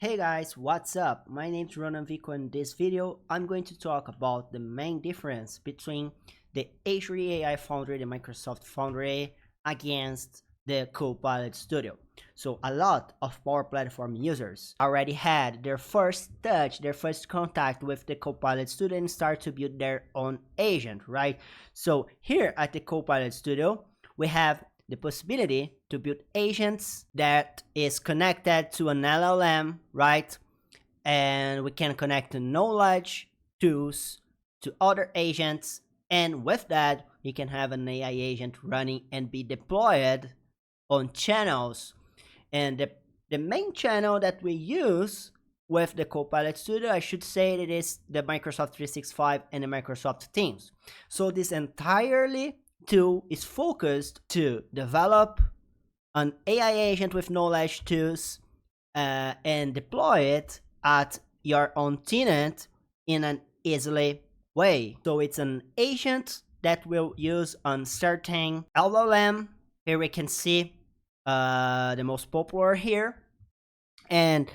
Hey guys, what's up? My name is Ronan Vico. In this video, I'm going to talk about the main difference between the Azure AI Foundry, the Microsoft Foundry, against the Copilot Studio. So a lot of Power Platform users already had their first touch, their first contact with the Copilot Studio and start to build their own agent, right? So here at the Copilot Studio, we have the possibility to build agents that is connected to an LLM, right? And we can connect the knowledge tools to other agents. And with that, we can have an AI agent running and be deployed on channels. And the main channel that we use with the Copilot Studio, I should say it is the Microsoft 365 and the Microsoft Teams. So this entirely tool is focused to develop an AI agent with knowledge tools and deploy it at your own tenant in an easily way. So it's an agent that will use a certain LLM. Here we can see the most popular here. And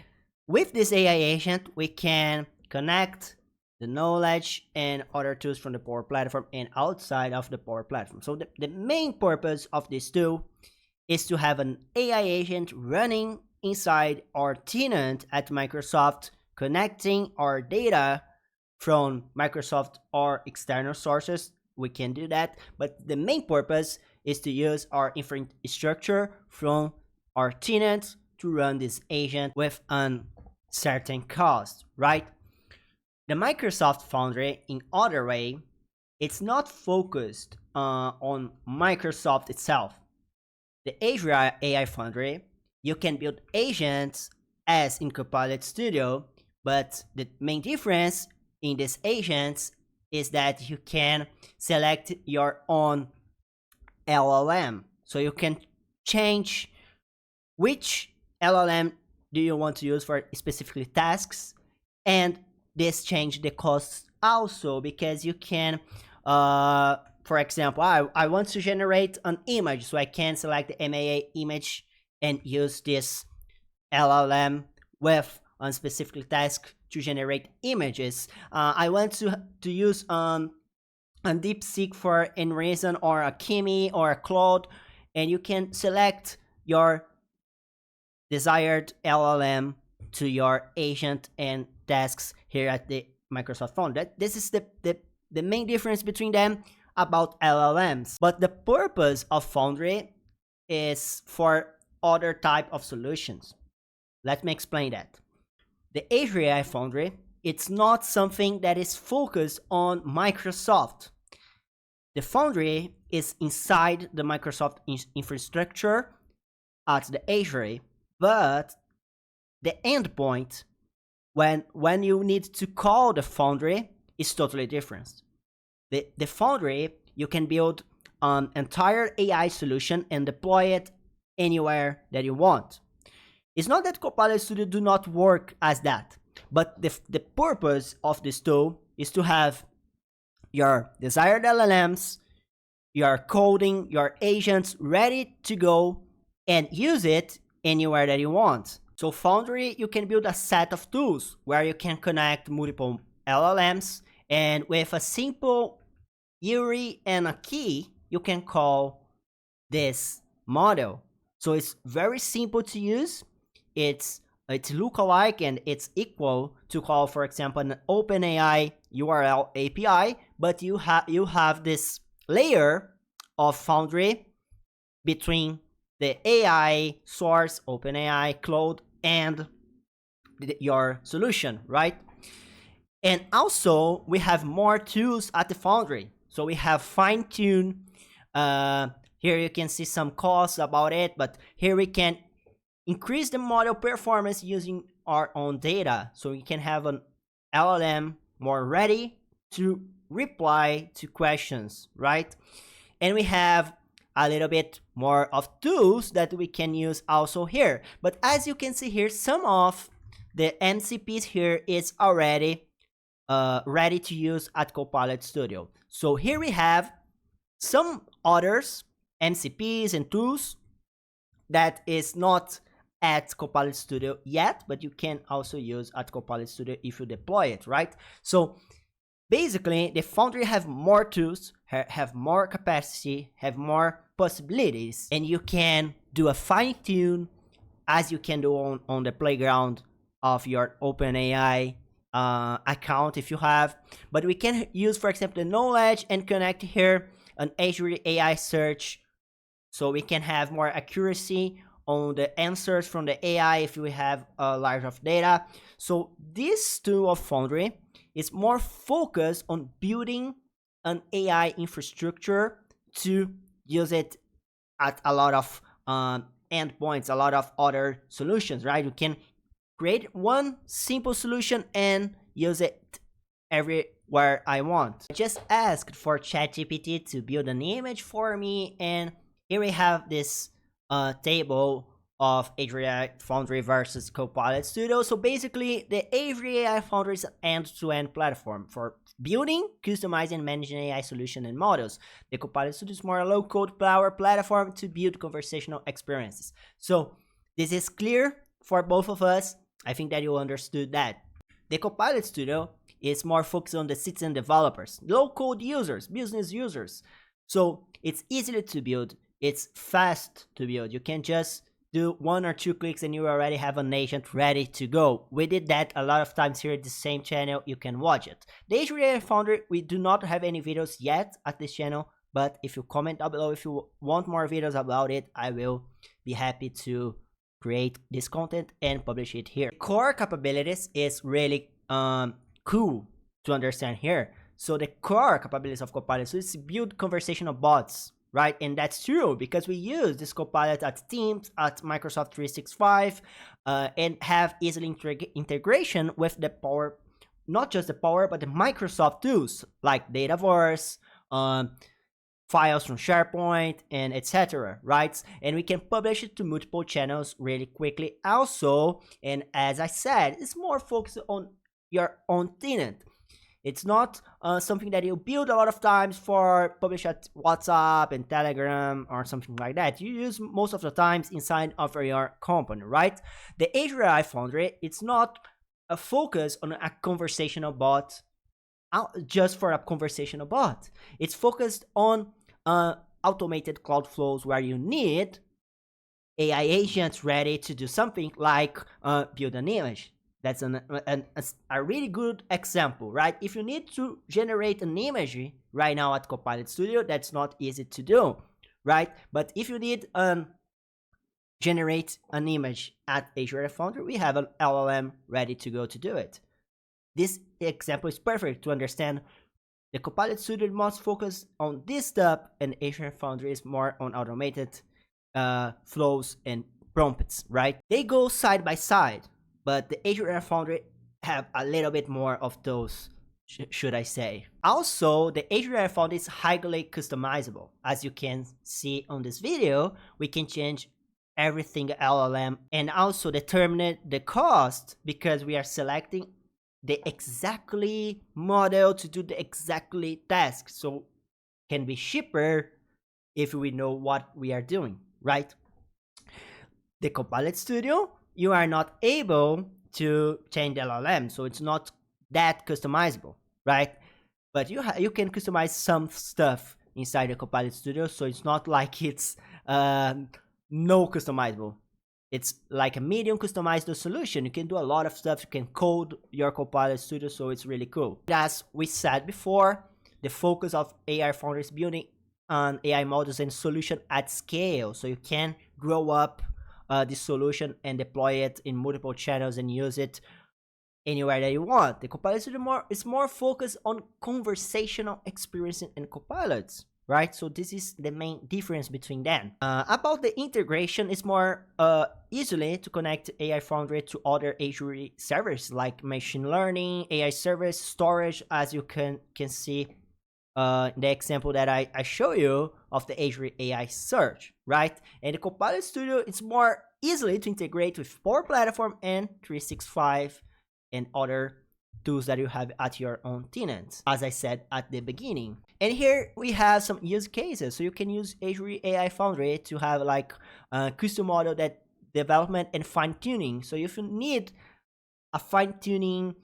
with this AI agent, we can connect the knowledge and other tools from the Power Platform and outside of the Power Platform. So the main purpose of this tool is to have an AI agent running inside our tenant at Microsoft, connecting our data from Microsoft or external sources. We can do that, but the main purpose is to use our infrastructure from our tenant to run this agent with a certain cost, right? The Microsoft Foundry, in other way, it's not focused on Microsoft itself. The Azure AI Foundry, you can build agents as in Copilot Studio, but the main difference in these agents is that you can select your own LLM. So you can change which LLM do you want to use for specifically tasks, and this change the costs also, because you can for example, I want to generate an image, so I can select the MAA image and use this LLM with a specific task to generate images. I want to use a DeepSeek for Reason or a Kimi or a Claude, and you can select your desired LLM to your agent and tasks here at the Microsoft Foundry. This is the main difference between them about LLMs. But the purpose of Foundry is for other type of solutions. Let me explain that. The Azure AI Foundry, it's not something that is focused on Microsoft. The Foundry is inside the Microsoft infrastructure at the Azure, but the endpoint when you need to call the Foundry is totally different. The Foundry, you can build an entire AI solution and deploy it anywhere that you want. It's not that Copilot Studio do not work as that, but the purpose of this tool is to have your desired LLMs, your coding, your agents ready to go and use it anywhere that you want. So Foundry, you can build a set of tools where you can connect multiple LLMs, and with a simple URI and a key, you can call this model. So it's very simple to use. It's lookalike and it's equal to call, for example, an OpenAI URL API, but you have this layer of Foundry between the AI source, OpenAI, Claude, and your solution, right? And also, we have more tools at the Foundry. So we have fine-tune. Here you can see some costs about it, but here we can increase the model performance using our own data. So we can have an LLM more ready to reply to questions, right? And we have a little bit more of tools that we can use also here. But as you can see here, some of the MCPs here is already ready to use at Copilot Studio. So here we have some others MCPs and tools that is not at Copilot Studio yet, but you can also use at Copilot Studio if you deploy it, right? So basically, the Foundry have more tools, have more capacity, have more possibilities, and you can do a fine tune as you can do on the playground of your OpenAI account if you have. But we can use, for example, the knowledge and connect here an Azure AI search, so we can have more accuracy on the answers from the AI if we have a large of data. So this tool of Foundry is more focused on building an AI infrastructure to use it at a lot of endpoints, a lot of other solutions, right? You can create one simple solution and use it everywhere I want. I just asked for ChatGPT to build an image for me, and here we have this table of Azure AI Foundry versus Copilot Studio. So basically, the Azure AI Foundry is an end-to-end platform for building, customizing, and managing AI solutions and models. The Copilot Studio is more a low-code power platform to build conversational experiences. So this is clear for both of us. I think that you understood that. The Copilot Studio is more focused on the citizen developers, low-code users, business users. So it's easy to build. It's fast to build. You can just do 1 or 2 clicks and you already have an agent ready to go. We did that a lot of times here at the same channel. You can watch it. The Azure AI Foundry, we do not have any videos yet at this channel, but if you comment down below if you want more videos about it, I will be happy to create this content and publish it here. Core capabilities is really cool to understand here. So the core capabilities of Copilot is to build conversational bots, right? And that's true because we use this Copilot at Teams, at Microsoft 365, and have easily integration with the power, not just the power, but the Microsoft tools like Dataverse, files from SharePoint, and etc., right? And we can publish it to multiple channels really quickly also. And as I said, it's more focused on your own tenant. It's not something that you build a lot of times for publish at WhatsApp and Telegram or something like that. You use most of the times inside of your company, right? The Azure AI Foundry, it's not a focus on a conversational bot just for a conversational bot. It's focused on automated cloud flows where you need AI agents ready to do something like build an image. That's a really good example, right? If you need to generate an image right now at Copilot Studio, that's not easy to do, right? But if you need generate an image at Azure AI Foundry, we have an LLM ready to go to do it. This example is perfect to understand the Copilot Studio must focus on this stuff, and Azure AI Foundry is more on automated flows and prompts, right? They go side by side, but the Azure AI Foundry have a little bit more of those, should I say. Also, the Azure AI Foundry is highly customizable. As you can see on this video, we can change everything LLM and also determine the cost because we are selecting the exactly model to do the exactly task. So can be cheaper if we know what we are doing, right? The Copilot Studio, you are not able to change the LLM, so it's not that customizable, right? But you can customize some stuff inside the Copilot Studio, so it's not like it's no customizable. It's like a medium customized solution. You can do a lot of stuff. You can code your Copilot Studio, so it's really cool. As we said before, the focus of AI Foundry is building on AI models and solution at scale, so you can grow up this solution and deploy it in multiple channels and use it anywhere that you want. The Copilot Studio is more focused on conversational experience and Copilots, right? So this is the main difference between them. About the integration, it's more easily to connect AI Foundry to other Azure servers like machine learning, AI service, storage, as you can see the example that I show you of the Azure AI search, right? And the Copilot Studio is more easily to integrate with Power Platform and 365 and other tools that you have at your own tenants, as I said at the beginning. And here we have some use cases. So you can use Azure AI Foundry to have like a custom model that development and fine-tuning. So if you need a fine-tuning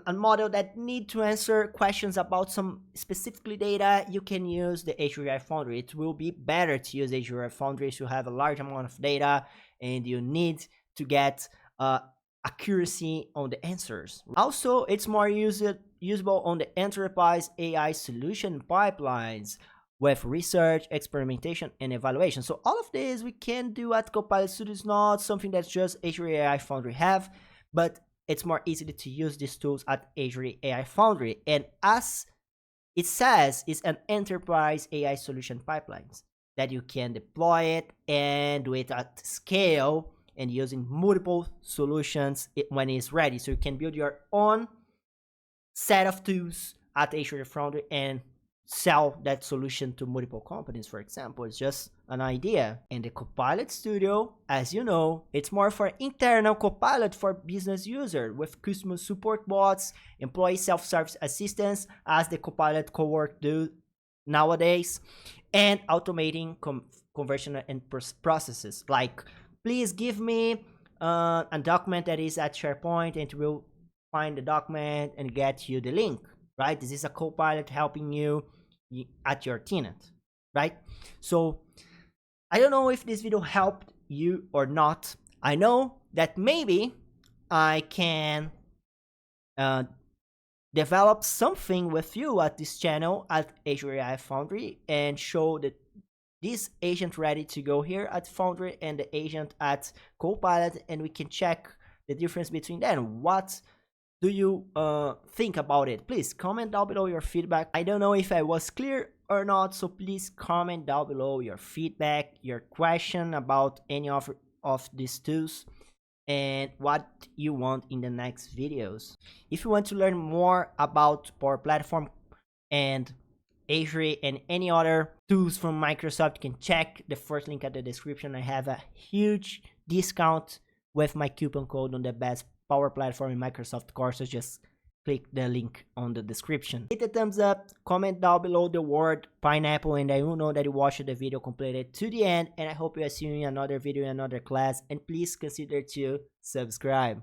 a model that need to answer questions about some specifically data, you can use the Azure AI Foundry. It will be better to use Azure AI Foundry if you have a large amount of data and you need to get accuracy on the answers. Also, it's more usable on the enterprise AI solution pipelines with research, experimentation, and evaluation. So all of this we can do at Copilot Studio. Is not something that's just Azure AI Foundry have, but it's more easy to use these tools at Azure AI Foundry. And as it says, it's an enterprise AI solution pipelines that you can deploy it and do it at scale and using multiple solutions when it's ready. So you can build your own set of tools at Azure Foundry and sell that solution to multiple companies, for example. It's just an idea. And the Copilot Studio, as you know, it's more for internal Copilot for business user with customer support bots, employee self-service assistance, as the Copilot cowork do nowadays, and automating conversational and processes. Like, please give me a document that is at SharePoint, and it will find the document and get you the link, right? This is a Copilot helping you at your tenant, right? So I don't know if this video helped you or not. I know that maybe I can develop something with you at this channel at Azure AI Foundry and show that this agent ready to go here at Foundry and the agent at Copilot, and we can check the difference between them. What do you think about it? Please comment down below your feedback. I don't know if I was clear or not, so please comment down below your feedback, your question about any of these tools, and what you want in the next videos. If you want to learn more about Power Platform and Azure and any other tools from Microsoft, you can check the first link at the description. I have a huge discount with my coupon code on the best Power Platform in Microsoft courses. Just click the link on the description. Hit the thumbs up, comment down below the word pineapple, and I will know that you watched the video completed to the end. And I hope you see you in another video, in another class, and please consider to subscribe.